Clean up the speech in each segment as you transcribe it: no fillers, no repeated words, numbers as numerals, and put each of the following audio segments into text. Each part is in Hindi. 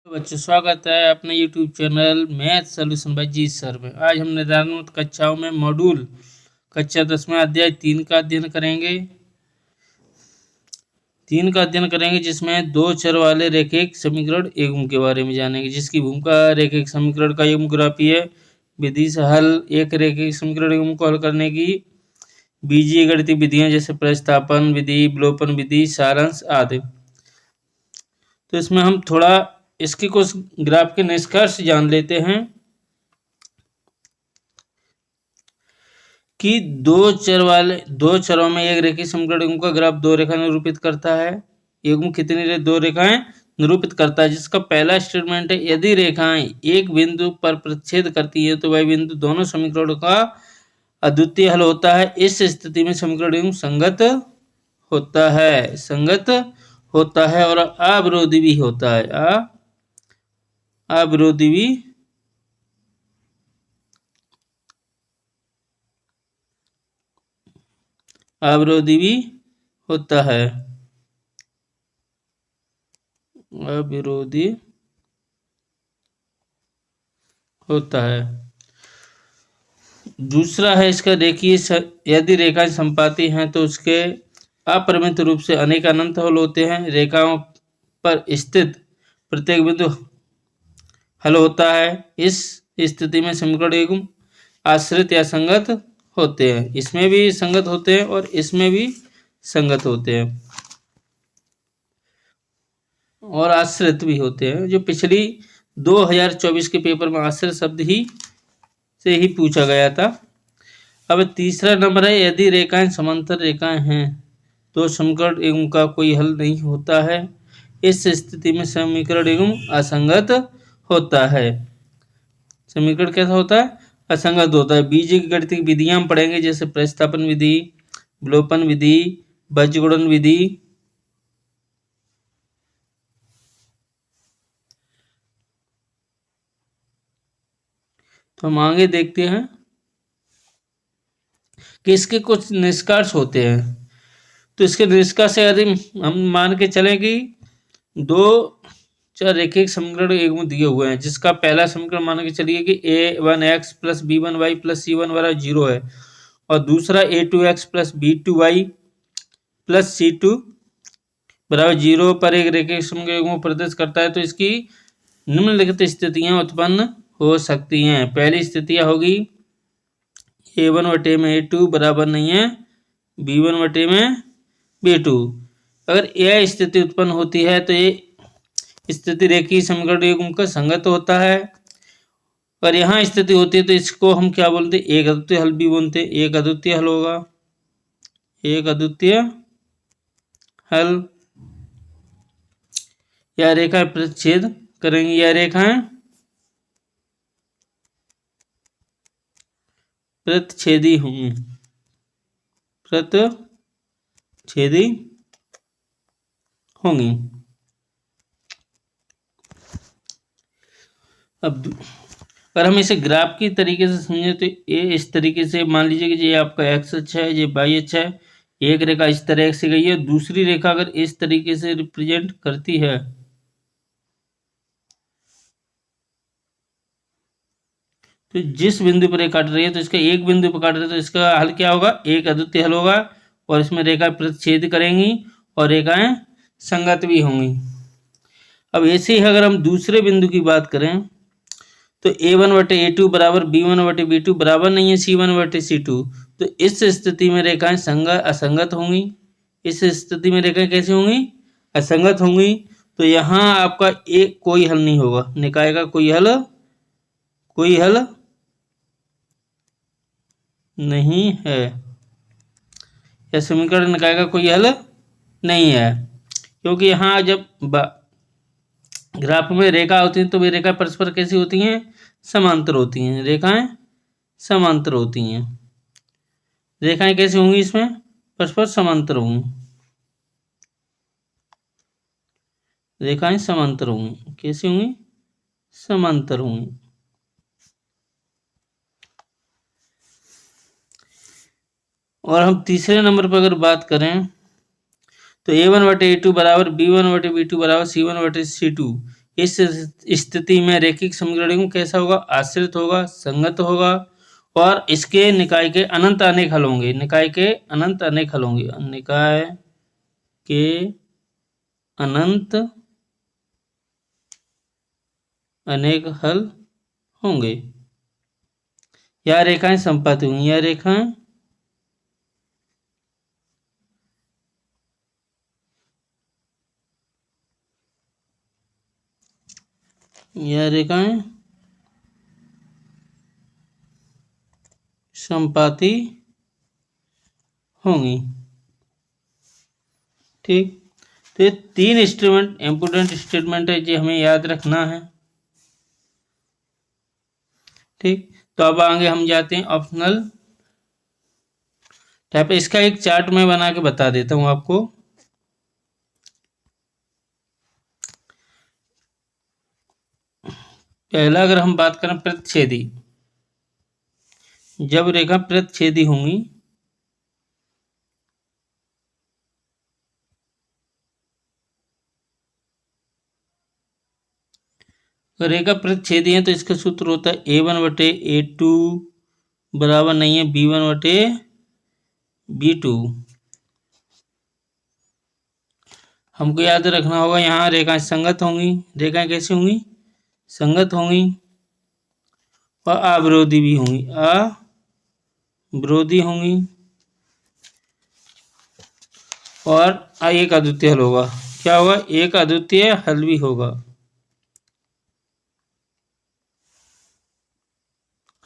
बच्चों, स्वागत है अपने YouTube channel math solution by G sir में। आज हम निर्धारण कक्षाओं में मॉड्यूल कक्षा 10 में अध्याय 3 का अध्ययन करेंगे। 3 का अध्ययन करेंगे जिसमें दो चर वाले रेखिक समीकरण युग्म के बारे में जानेंगे, जिसकी भूमिका रेखिक समीकरण का युग्मग्राफी है। विधि से हल एक रेखिक समीकरण युग्म को हल करने की बीजीय गणितीय विधियां जैसे प्रतिस्थापन विधि, विलोपन विधि, सारांश आदि। तो इसमें हम थोड़ा इसके कुछ ग्राफ के निष्कर्ष जान लेते हैं कि दो चरों में एक रेखीय समीकरण युग्म का ग्राफ दो रेखा निरूपित करता है। युग्म कितनी दो रेखाएं निरूपित करता है, जिसका पहला स्टेटमेंट है यदि रेखाएं एक बिंदु पर प्रतिच्छेद करती है तो वह बिंदु दोनों समीकरणों का अद्वितीय हल होता है। इस स्थिति में समीकरण युग्म संगत होता है और अविरोधी भी होता है। अविरोधी भी होता है। अविरोधी होता है। दूसरा है इसका, देखिए यदि रेखाएं संपाती हैं तो उसके अपरिमित रूप से अनेक अनंत हल होते हैं। रेखाओं पर स्थित प्रत्येक बिंदु हल होता है। इस स्थिति में समीकरण युग्म आश्रित या संगत होते हैं। इसमें भी संगत होते हैं और इसमें भी संगत होते हैं और आश्रित भी होते हैं, जो पिछली 2024 के पेपर में आश्रित शब्द से ही पूछा गया था। अब तीसरा नंबर है, यदि रेखाएं समांतर रेखाएं हैं तो समीकरण युग्म का कोई हल नहीं होता है। इस स्थिति में समीकरण युग्म असंगत होता है। समीकरण कैसा होता है? असंगत होता है। बीजीय गणितीय विधियां हम पढ़ेंगे जैसे प्रतिस्थापन विधि, विलोपन विधि, बीजगुणन विधि। तो हम आगे देखते हैं कि इसके कुछ निष्कर्ष होते हैं। तो इसके निष्कर्ष से यदि हम मान के चलें कि दो चार रेखिक समीकरण युग्म दिए हुए हैं, जिसका पहला समीकरण मान के चलिए कि a1x plus b1y plus c1 बराबर 0 है और दूसरा a2x plus b2y plus c2 बराबर 0 पर एक रेखिक समीकरण युग्म प्रदर्शित करता है, तो इसकी निम्नलिखित स्थितियां उत्पन्न हो सकती हैं। पहली स्थितियां होगी a1 बटे में a2 बराबर नहीं है b1 बटे में b2। अगर यह स्थिति उत्पन्न होती है तो ये स्थिति रेखीय समीकरण युग्म का संगत होता है। और यहाँ स्थिति होती है तो इसको हम क्या बोलते हैं? एक अद्वितीय हल भी बोलते हैं। एक अद्वितीय हल होगा, एक अद्वितीय हल। या रेखा प्रतिच्छेद करेंगे, या रेखाएं प्रतिच्छेदी होंगी, प्रतिच्छेदी होंगी। अब अगर हम इसे ग्राफ की तरीके से समझे तो ये इस तरीके से मान लीजिए कि ये आपका एक्स अच्छा है, ये वाई अच्छा है। एक रेखा इस तरह से गई है, दूसरी रेखा अगर इस तरीके से रिप्रेजेंट करती है तो जिस बिंदु पर काट रही है तो इसका एक बिंदु पर काट रही है तो इसका हल क्या होगा? एक अद्वितीय हल होगा और इसमें रेखाएं प्रतिच्छेद करेंगी और रेखाएं संगत भी होंगी। अब ऐसे ही अगर हम दूसरे बिंदु की बात करें तो a1 बटे a2 बराबर b1 बटे b2 बराबर नहीं है c1 बटे c2, तो इस स्थिति में रेखाएं असंगत होंगी। इस स्थिति में रेखाएं कैसी होंगी? असंगत होंगी। तो यहाँ आपका एक कोई हल नहीं होगा, निकाय का कोई हल नहीं है। यह समीकरण निकाय का कोई हल नहीं है, क्योंकि यहाँ जब ग्राफ में रेखा होती है तो वे रेखा परस्पर कैसी होती हैं? समांतर होती हैं। रेखाएं समांतर होती हैं। रेखाएं कैसी होंगी? इसमें परस्पर समांतर होंगी। रेखाएं समांतर होंगी। कैसी होंगी? समांतर होंगी। और हम तीसरे नंबर पर अगर बात करें तो a1 बटे a2 बराबर b1 बटे b2 बराबर c1 बटे c2, इस स्थिति में रैखिक समीकरण कैसा होगा? आश्रित होगा, संगत होगा और इसके निकाय के अनंत अनेक हल होंगे। निकाय के अनंत अनेक हल होंगे। निकाय के अनंत अनेक हल होंगे। यह रेखाएं संपाती होंगी। यह रेखाएं संपाती होंगी। ठीक, तो ये 3 इंपोर्टेंट स्टेटमेंट है, जो हमें याद रखना है। ठीक, तो अब आगे हम जाते हैं ऑप्शनल टाइप। इसका एक चार्ट मैं बना के बता देता हूं आपको। पहला अगर हम बात करें प्रतिच्छेदी, जब रेखा प्रतिच्छेदी होंगी अगर रेखा प्रतिच्छेदी है तो इसका सूत्र होता है A1/A2 बराबर नहीं है B1/B2। हमको याद रखना होगा यहाँ रेखाएं संगत होंगी। रेखाएं कैसी होंगी? संगत होंगी और अविरोधी भी होंगी। अविरोधी होंगी और एक अद्वितीय हल होगा। क्या होगा? एक अद्वितीय हल भी होगा।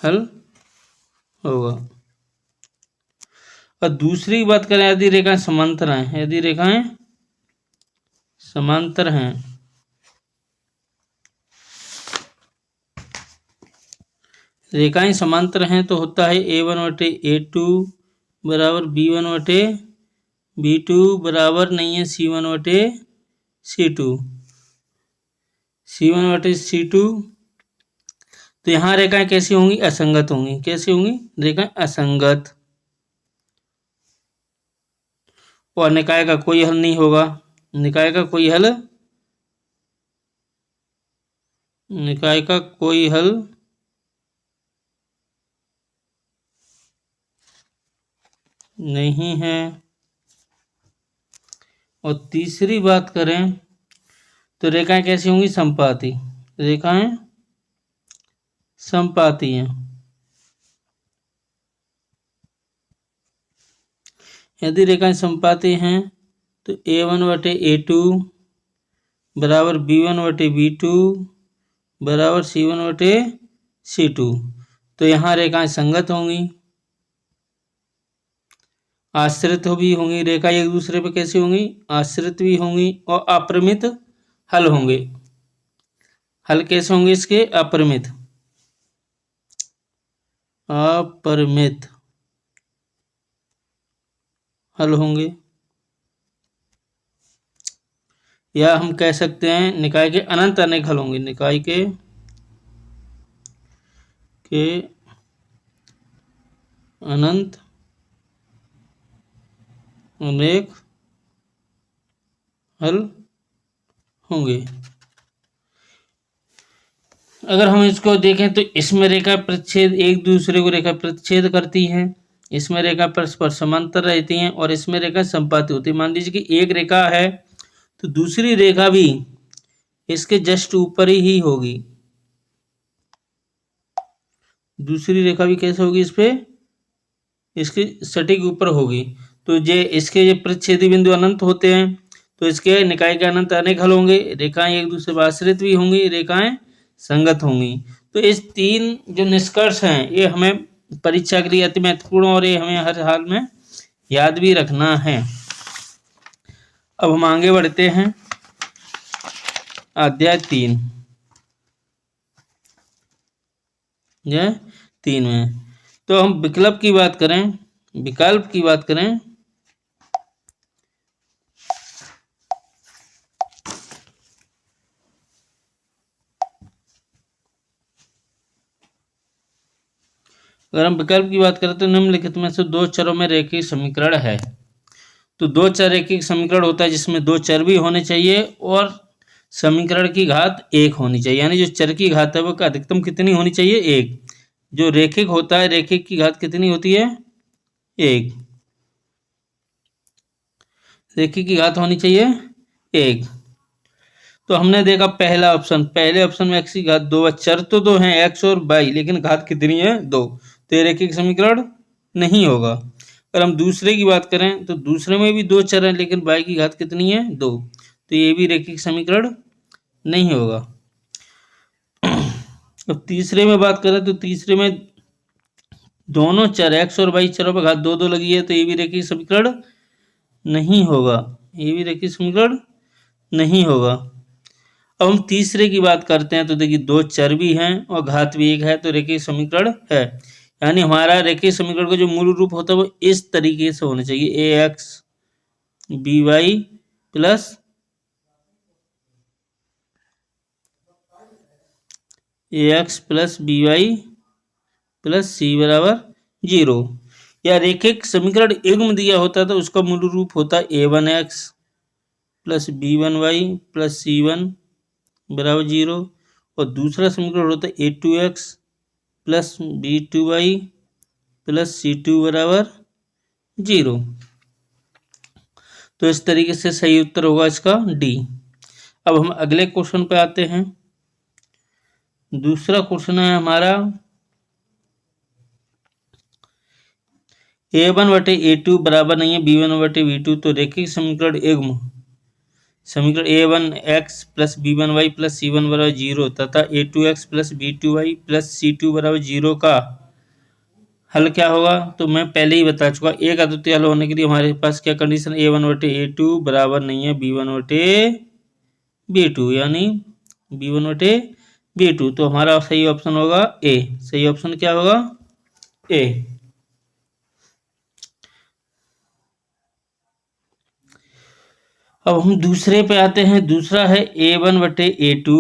हल होगा। और दूसरी बात करें, यदि रेखाएं समांतर हैं, यदि रेखाएं समांतर हैं, रेखाएं समांतर हैं तो होता है A1/A2 बराबर B1/B2 बराबर नहीं है C1/C2। C1/C2। तो यहाँ रेखाएं कैसी होंगी? असंगत होंगी। कैसी होंगी? रेखाएं असंगत। और निकाय का कोई हल नहीं होगा। निकाय का कोई हल नहीं है। और तीसरी बात करें तो रेखाएं कैसी होंगी? संपाती। रेखाएं संपाती हैं। यदि रेखाएं संपाती हैं तो A1/A2 बराबर B1/B2 बराबर C1/C2। तो यहाँ रेखाएं संगत होंगी, आश्रित भी होंगी। रेखा एक दूसरे पे कैसी होंगी? आश्रित भी होंगी और अपरिमित हल होंगे। हल कैसे होंगे इसके? अपरिमित हल होंगे। या हम कह सकते हैं निकाय के अनंत अनेक हल होंगे। निकाय के अनंत अनेक हल होंगे। अगर हम इसको देखें तो इसमें रेखा प्रतिच्छेद एक दूसरे को रेखा प्रतिच्छेद करती हैं, इसमें रेखा परस्पर समांतर रहती हैं और इसमें रेखा संपाती होती है। मान लीजिए कि एक रेखा है तो दूसरी रेखा भी इसके जस्ट ऊपर ही होगी। दूसरी रेखा भी कैसे होगी? इस पे इसके सटीक ऊपर होगी। तो इसके प्रतिच्छेदी बिंदु अनंत होते हैं तो इसके निकाय के अनंत अनेक हल होंगे। रेखाएं एक दूसरे पर आश्रित भी होंगी, रेखाएं संगत होंगी। तो इस 3 जो निष्कर्ष हैं ये हमें परीक्षा के लिए अति महत्वपूर्ण और ये हमें हर हाल में याद भी रखना है। अब हम आगे बढ़ते हैं अध्याय 3 में। तो हम विकल्प की बात करें, अगर हम विकल्प की बात करें तो निम्नलिखित में से 2 चरों में रैखिक समीकरण है। तो 2 चर रैखिक समीकरण होता है जिसमें 2 चर भी होने चाहिए और समीकरण की घात 1 होनी चाहिए, यानी जो चर की घात है वो अधिकतम कितनी होनी चाहिए, 1। जो रेखिक होता है, रेखिक की घात कितनी होती है, 1। रेखिक की घात होनी चाहिए 1। तो हमने देखा पहला ऑप्शन, पहले ऑप्शन में x की घात 2, चर तो 2 हैं x और y, लेकिन घात कितनी है, 2। तो ये रेखिक समीकरण नहीं होगा। अगर हम दूसरे की बात करें तो दूसरे में भी 2 चर हैं, लेकिन y की घात कितनी है, 2। तो ये भी रेखिक समीकरण नहीं होगा। अब तीसरे में बात करें तो तीसरे में दोनों चर x और y चरों पर घात 2 2 लगी है, तो ये भी रेखिक समीकरण नहीं होगा, ये भी रेखिक समीकरण नहीं होगा। अब हम तीसरे की बात करते हैं तो देखिए 2 चर भी हैं और घात भी 1 है, तो रेखिक समीकरण है। यानी हमारा रेखिक समीकरण का जो मूल रूप होता है वो इस तरीके से होना चाहिए, ax by plus ax plus by plus c बराबर 0। या रेखिक समीकरण युग्म दिया होता तो उसका मूल रूप होता a1x plus b1y plus c1 बराबर 0, और दूसरा समीकरण होता है a2x plus b2y plus c2 बराबर 0। तो इस तरीके से सही उत्तर होगा इसका डी। अब हम अगले क्वेश्चन पे आते हैं। दूसरा क्वेश्चन है हमारा a1/a2 बराबर नहीं है b1/b2, तो रेखिक समीकरण युग्म समीकरण a1x plus b1y plus c1 बराबर 0 तथा a2x plus b2y plus c2 बराबर 0 का हल क्या होगा। तो मैं पहले ही बता चुका, एक अद्वितीय हल होने के लिए हमारे पास क्या कंडीशन, a1/a2 बराबर नहीं है b1/b2, यानी b1/b2। तो हमारा सही ऑप्शन होगा ए। सही ऑप्शन क्या होगा, ए। अब हम दूसरे पे आते हैं। दूसरा है a1/a2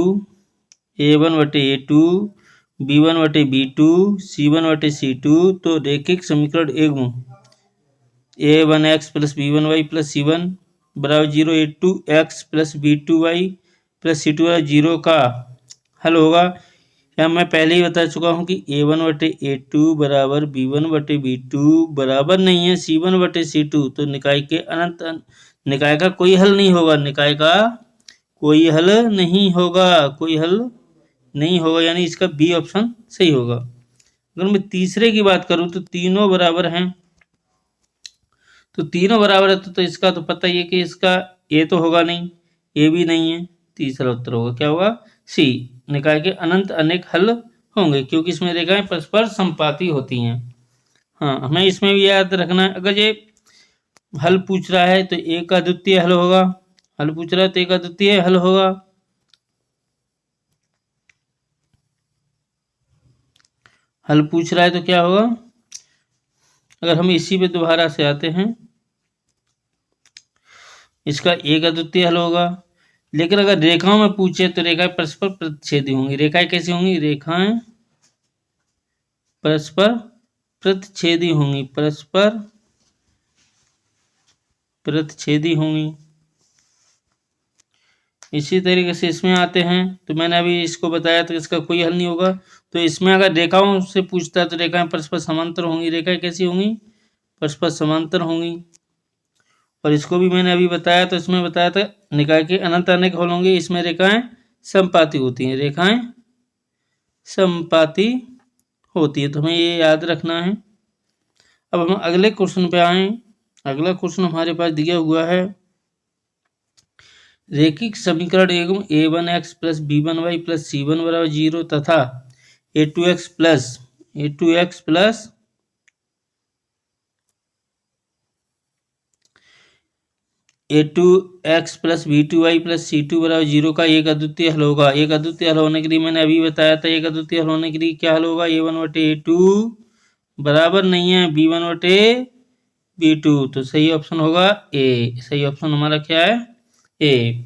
b1/b2 c1/c2। तो रेखिक समीकरण युग्म a1x plus b1y plus c1 बराबर 0, a2x plus b2y plus c2 बराबर 0 का हल होगा। या मैं पहले ही बता चुका हूँ कि a1/a2 बराबर b1/b2 बराबर नहीं है c1/c2। तो निकाय के अनंत निकाय का कोई हल नहीं होगा, निकाय का कोई हल नहीं होगा, कोई हल नहीं होगा, यानी इसका बी ऑप्शन सही होगा। अगर मैं तीसरे की बात करूं तो तीनों बराबर हैं, तो तीनों बराबर है तो इसका तो पता ही है कि इसका ए तो होगा नहीं, ए भी नहीं है। तीसरा उत्तर होगा क्या होगा, सी। निकाय के अनंत अनेक हल होंगे, क्योंकि इसमें रेखाएं परस्पर संपाती होती हैं। हाँ, हमें इसमें भी याद रखना है, अगर ये हल पूछ रहा है तो एक अद्वितीय हल होगा, हल पूछ रहा है तो एक अद्वितीय हल होगा। हल पूछ रहा है तो क्या होगा। अगर हम इसी पे दोबारा से आते हैं, इसका एक अद्वितीय हल होगा। लेकिन अगर रेखाओं में पूछे तो रेखाएं परस्पर प्रतिच्छेदी होंगी। रेखाएं कैसी होंगी, रेखाएं परस्पर प्रतिच्छेदी होंगी, परस्पर प्रतिच्छेदी होंगी। इसी तरीके से इसमें आते हैं, तो मैंने अभी इसको बताया तो इसका कोई हल नहीं होगा। तो इसमें अगर रेखाओं से पूछता है तो रेखाएं परस्पर समांतर होंगी। रेखाएं कैसी होंगी, परस्पर समांतर होंगी। और इसको भी मैंने अभी बताया, तो इसमें बताया था निकाय के अनंत अनेक हल होंगे, इसमें रेखाएं समपाती होती हैं, रेखाएं समपाती होती है। तो हमें ये याद रखना है। अब हम अगले क्वेश्चन पे आए। अगला क्वेश्चन हमारे पास दिया हुआ है, रेखिक समीकरण युग्म a1x plus b1y plus c1 बराबर 0 तथा a2x plus a2x plus b2y plus c2 बराबर 0 का एक अद्वितीय हल होगा। एक अद्वितीय हल होने के लिए मैंने अभी बताया था, एक अद्वितीय हल होने के लिए क्या हल होगा, a1/a2 बराबर नहीं है b1/b2। तो सही ऑप्शन होगा ए। सही ऑप्शन हमारा क्या है, ए।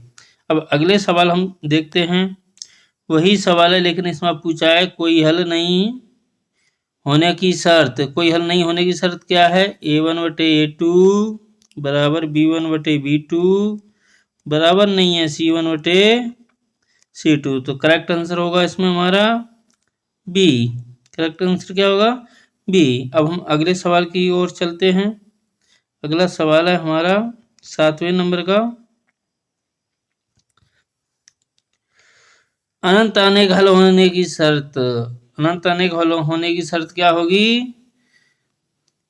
अब अगले सवाल हम देखते हैं। वही सवाल है, लेकिन इसमें पूछा है कोई हल नहीं होने की शर्त। कोई हल नहीं होने की शर्त क्या है, a1/a2 बराबर b1/b2 बराबर नहीं है c1/c2। C2। तो करेक्ट आंसर होगा इसमें हमारा बी। करेक्ट आंसर क्या होगा? बी। अब हम अगले सवाल की ओर चलते हैं। अगला सवाल है हमारा 7वें नंबर का। अनंत अनेक हल होने की शर्त। अनंत अनेक हल होने की शर्त क्या होगी?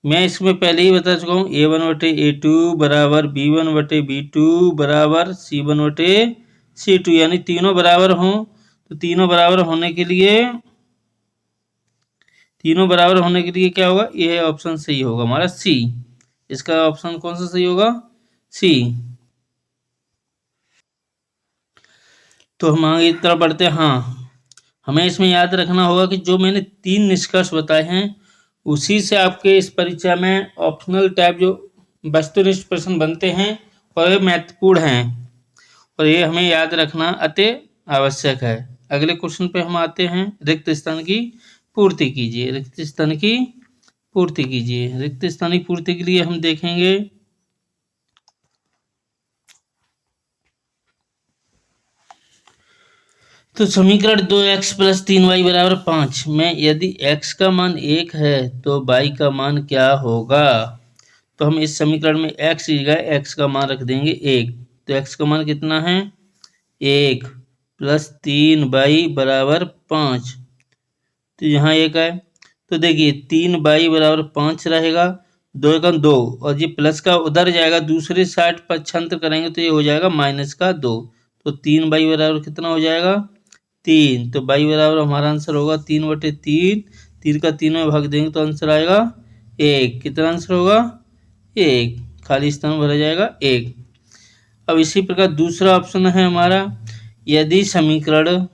मैं इसमें पहले ही बता चुका हूँ, A1/A2 बराबर B1/B2 बराबर C1/C2, यानी तीनों बराबर हों। तो तीनों बराबर होने के लिए क्या होगा? ये ऑप्शन सही होगा हमारा सी। इसका ऑप्शन कौन सा सही होगा? सी। तो हम आगे की तरफ बढ़ते हैं। हाँ, हमें इसमें याद रखना होगा कि जो मैंने 3 निष्कर्ष बताए हैं उसी से आपके इस परीक्षा में ऑप्शनल टाइप जो वस्तुनिष्ठ प्रश्न बनते हैं और ये महत्वपूर्ण हैं, और ये हमें याद रखना अति आवश्यक है। अगले क्वेश्चन पे हम आते हैं। रिक्त स्थान की पूर्ति कीजिए। रिक्त स्थान की पूर्ति कीजिए। रिक्त स्थान की पूर्ति के लिए हम देखेंगे तो समीकरण 2x + 3y = 5 में यदि x का मान 1 है तो y का मान क्या होगा? तो हम इस समीकरण में x की जगह x का मान रख देंगे 1। तो x का मान कितना है? 1 + 3y = 5। तो यहाँ 1 है, तो देखिए 3y = 5 रहेगा, 2 × 2, और ये प्लस का उधर जाएगा, दूसरे साइड पक्षांतर करेंगे तो ये हो जाएगा -2। तो 3y बराबर कितना हो जाएगा? 3। तो y बराबर हमारा आंसर होगा 3/3। 3 का 3 में भाग देंगे तो आंसर आएगा 1। कितना आंसर होगा? 1। खाली स्थान भरा जाएगा 1। अब इसी प्रकार दूसरा ऑप्शन है हमारा, यदि समीकरण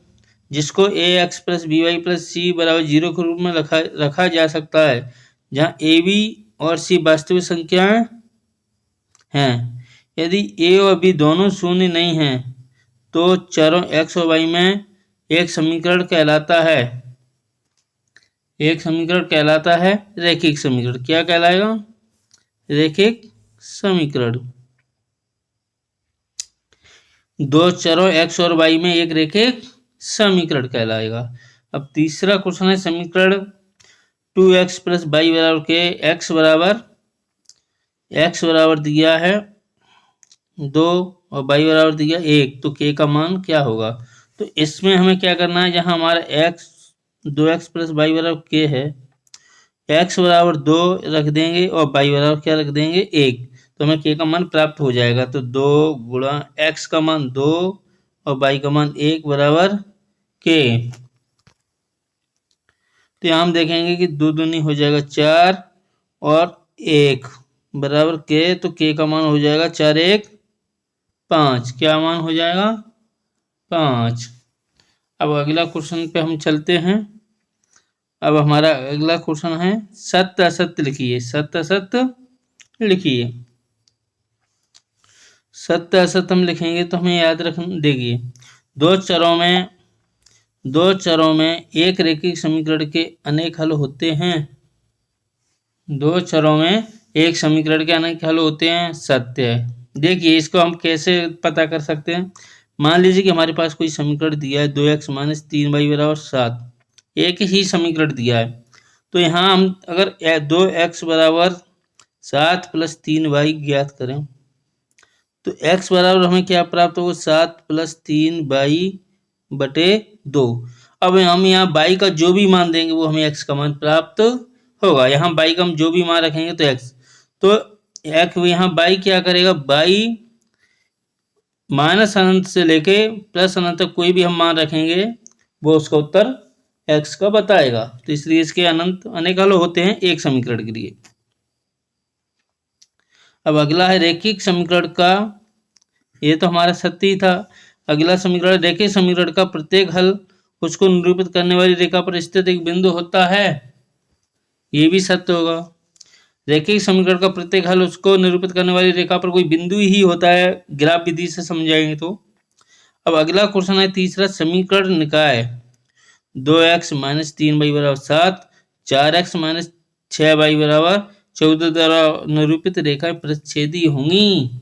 जिसको ax + by + c = 0 के रूप में रखा जा सकता है, जहाँ a b और c वास्तविक संख्याएं हैं, यदि a और b दोनों शून्य नहीं हैं तो चरों x और y में एक समीकरण कहलाता है। एक समीकरण कहलाता है रैखिक समीकरण। क्या कहलाएगा? रैखिक समीकरण। दो चरों x और y में एक रैखिक समीकरण कहलाएगा। अब तीसरा क्वेश्चन है समीकरण 2x + y = k। x बराबर दिया है 2 और y बराबर दिया 1, तो k का मान क्या होगा? तो इसमें हमें क्या करना है, जहां हमारा x 2x + y = k है, x बराबर 2 रख देंगे और y बराबर क्या रख देंगे? 1। तो हमें k का मान प्राप्त हो जाएगा। तो 2 × x का मान 2 और y का मान 1 बराबर k। तो यहाँ हम देखेंगे कि 2 दूनी हो जाएगा 4 और 1 बराबर k। तो k का मान हो जाएगा 4 × 1 = 5। क्या मान हो जाएगा? 5। अब अगला क्वेश्चन पे हम चलते हैं। अब हमारा अगला क्वेश्चन है सत्य असत्य लिखिए। सत्य असत्य लिखिए। सत्य असत्य हम लिखेंगे तो हमें याद रखना, देखिए दो चरों में एक रैखिक समीकरण के अनेक हल होते हैं। दो चरों में एक समीकरण के अनेक हल होते हैं, सत्य है। देखिए इसको हम कैसे पता कर सकते हैं। मान लीजिए कि हमारे पास कोई समीकरण दिया है 2x - 3y = 7। एक ही समीकरण दिया है, तो यहाँ हम अगर 2x = 7 + 3y ज्ञात करें तो x बराबर हमें क्या प्राप्त होगा? 7 + 3y/2। अब हम यहाँ y का जो भी मान देंगे वो हमें x का मान प्राप्त होगा। यहाँ y का हम जो भी मान रखेंगे तो x, तो यहाँ y क्या करेगा? y -अनंत से लेके +अनंत तक कोई भी हम मान रखेंगे वो उसका उत्तर x का बताएगा। तो इसलिए इसके अनंत अनेक हल होते हैं एक समीकरण के लिए। अब अगला है रैखिक समीकरण का, ये तो हमारा सत्य ही था। अगला समीकरण, रैखिक समीकरण का प्रत्येक हल उसको निरूपित करने वाली रेखा पर स्थित एक बिंदु होता है, ये भी सत्य होगा। रैखिक समीकरण का प्रत्येक हल उसको निरूपित करने वाली रेखा पर कोई बिंदु ही होता है, ग्राफ विधि से समझाएंगे तो। अब अगला क्वेश्चन है तीसरा, समीकरण निकाय 2x - 3y = 7, 4x - 6y = 14 द्वारा निरूपित रेखाएं प्रतिच्छेदी होंगी।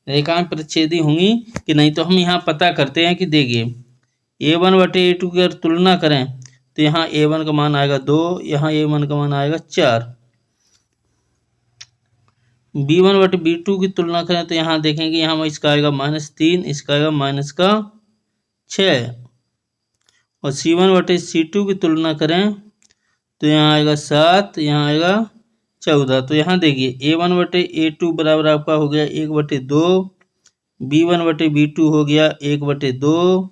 रेखाएं प्रतिच्छेदी होंगी कि नहीं, तो हम यहाँ पता करते हैं कि देखिए A1 बटे A2 की अगर तुलना करें तो यहाँ A1 का मान आएगा 2, यहाँ A1 का मान आएगा 4। B1 बटे B2 की तुलना करें तो यहाँ देखेंगे यहाँ इसका आएगा -3, इसका आएगा -6। और C1 बटे C2 की तुलना करें तो यहाँ आएगा 7, यहाँ आएगा 14। तो यहाँ देखिए A1 बटे A2 बराबर आपका हो गया 1/2, B1 बटे B2 हो गया 1/2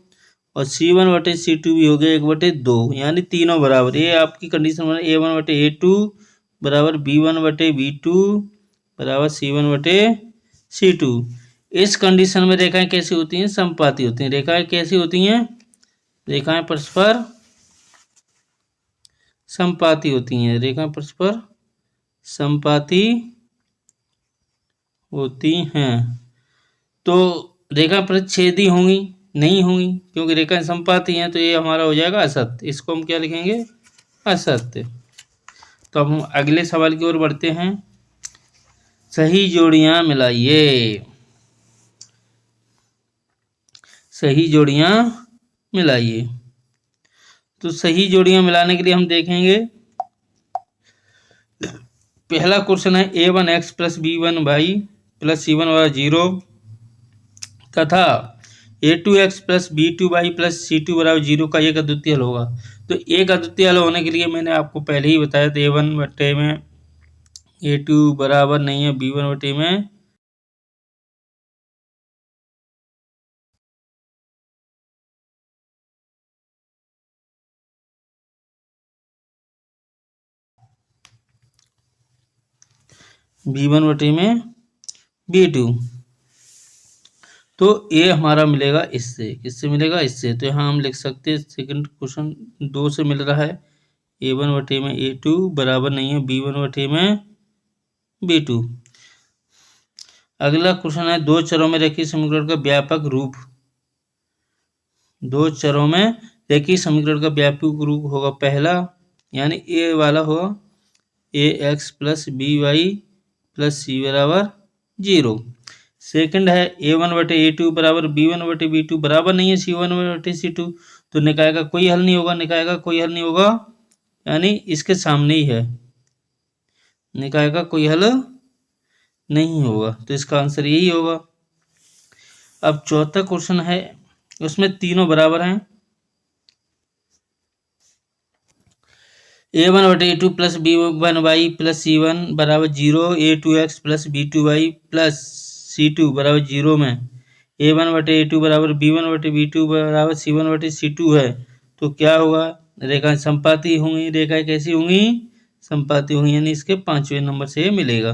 और C1 बटे C2 भी हो गया 1/2, यानी तीनों बराबर। ये आपकी कंडीशन बना A1 बटे A2 बराबर B1 बटे B2 बराबर C1 बटे C2। इस कंडीशन में रेखाएं कैसी होती हैं? समपाती होती हैं। रेखाएं कैसी होती हैं? रेखाएं परस्पर समपाती होती हैं। रेखाएं परस्पर समपाती होती हैं। तो रेखा प्रतिच्छेदी होंगी? नहीं होंगी, क्योंकि रेखाएं समपाती हैं, तो ये हमारा हो जाएगा असत्य। इसको हम क्या लिखेंगे? असत्य। तो अब हम अगले सवाल की ओर बढ़ते हैं। सही जोड़ियां मिलाइए। सही जोड़ियां मिलाइए। तो सही जोड़ियां मिलाने के लिए हम देखेंगे, पहला क्वेश्चन है A1x plus B1y plus C1 बराबर 0 तथा A2x plus B2y plus C2 बराबर 0 का एक अद्वितीय हल होगा। तो एक अद्वितीय हल होने के लिए मैंने आपको पहले ही बताया था A1 बटे में A2 बराबर नहीं है B1 बटे में B1 बटे में B2। तो ये हमारा मिलेगा इससे। किससे मिलेगा? इससे। तो यहाँ हम लिख सकते हैं सेकंड क्वेश्चन 2 से मिल रहा है A1 बटे में A2 बराबर नहीं है B1 बटे में B2। अगला क्वेश्चन है दो चरों में रेखीय समीकरण का व्यापक रूप। दो चरों में रेखीय समीकरण का व्यापक रूप होगा पहला, यानी ए वाला होगा AX plus BY plus C बराबर 0। सेकंड है A1 बटे A2 बराबर B1 बटे B2 बराबर नहीं है C1 बटे C2। तो निकाय का कोई हल नहीं होगा। निकाय का कोई हल नहीं होगा, यानी इसके सामने ही है। निकाय का कोई हल नहीं होगा, तो इसका आंसर यही होगा। अब चौथा क्वेश्चन है, उसमें तीनों बराबर हैं। A1 बटे A2 plus B1y plus C1 बराबर 0, A2x plus B2y plus C2 बराबर 0 में A1 बटे A2 बराबर B1 बटे B2 बराबर C1 बटे C2 है। तो क्या होगा? रेखाएं समपाती होंगी। रेखाएं कैसी होंगी? समपाती होंगी, यानी इसके 5वें नंबर से मिलेगा।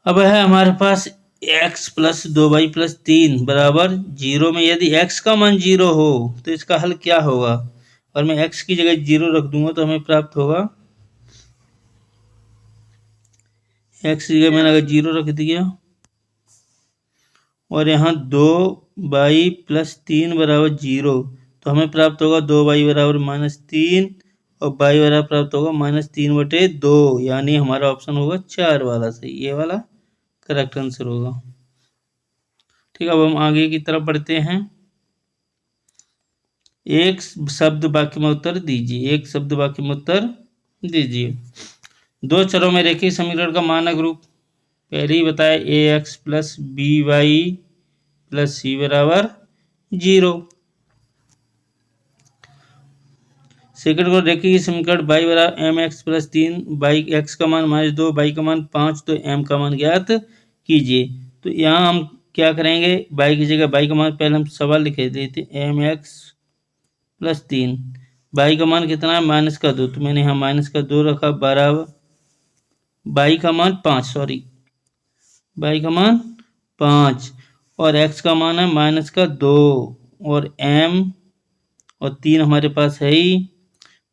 अब है हमारे पास x प्लस 2y प्लस 3 बराबर 0 में यदि x का मान 0 हो तो इसका हल क्या होगा? और मैं x की जगह 0 रख दूंगा तो हमें प्राप्त होगा, x की जगह मैंने अगर 0 रख दिया और यहाँ 2y प्लस 3 बराबर 0, तो हमें प्राप्त होगा 2y बराबर -3 और y बराबर प्राप्त होगा -3/2, यानी हमारा ऑप्शन होगा 4 वाला सही। ये वाला करेक्ट आंसर होगा। ठीक है, अब हम आगे की तरफ बढ़ते हैं। एक शब्द वाक्य में उत्तर दीजिए। एक शब्द वाक्य में उत्तर दीजिए। दो चरों में रेखीय समीकरण का मानक रूप पहले ही बताया AX plus BY plus C बराबर 0। सेकंड को रेखीय समीकरण y बराबर MX प्लस 3, x का मान -2, y का मान 5, तो m का मान ज्ञात कीजिए। तो यहाँ हम क्या करेंगे? y की जगह y का मान पहले हम सवाल लिखे देते MX प्लस 3, y का मान कितना है? -2, तो मैंने यहाँ -2 रखा बराबर y का मान 5, सॉरी y का मान 5 और x का मान है -2 और m और 3 हमारे पास है ही।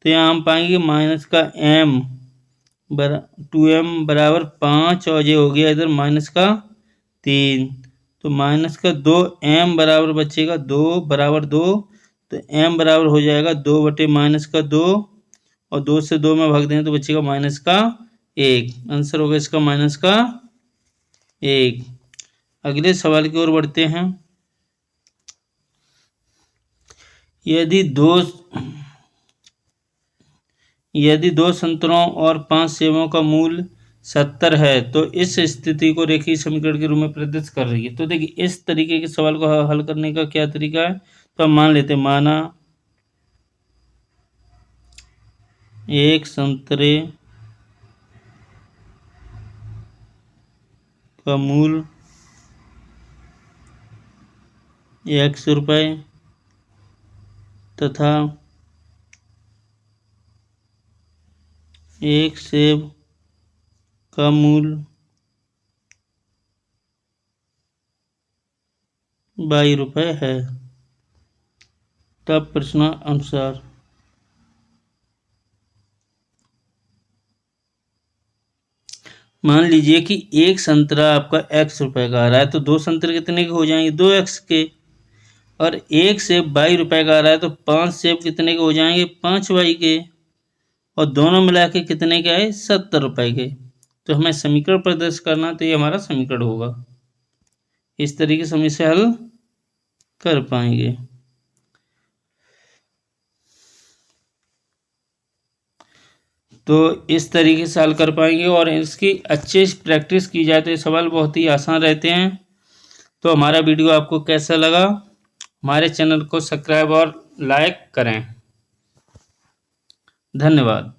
तो यहाँ हम पाएंगे -m 2m बराबर 5 और ये हो गया इधर -3, तो -2m बराबर बचेगा 2 बराबर 2, तो m बराबर हो जाएगा 2 बटे -2 और 2 से 2 में भाग देंगे तो बचेगा -1। आंसर होगा इसका -1। अगले सवाल की ओर बढ़ते हैं। यदि 2 संतरों और 5 सेबों का मूल्य 70 है तो इस स्थिति को रेखीय समीकरण के रूप में प्रदर्शित कर रही है। तो देखिए इस तरीके के सवाल को हल करने का क्या तरीका है, तो हम मान लेते हैं, माना एक संतरे का मूल्य x रुपए तथा एक सेब का मूल्य ₹22 है। तब प्रश्नानुसार मान लीजिए कि एक संतरा आपका x रुपए का आ रहा है, तो 2 संतरे कितने के हो जाएंगे, 2x के, और एक सेब ₹22 का आ रहा है तो 5 सेब कितने के हो जाएंगे, 5y के, और दोनों मिला के कितने के आए, ₹70 के। तो हमें समीकरण प्रदर्शित करना, तो ये हमारा समीकरण होगा। इस तरीके से हम इसे हल कर पाएंगे। तो इस तरीके से हल कर पाएंगे, और इसकी अच्छे से प्रैक्टिस की जाए तो ये सवाल बहुत ही आसान रहते हैं। तो हमारा वीडियो आपको कैसा लगा, हमारे चैनल को सब्सक्राइब और लाइक करें। धन्यवाद।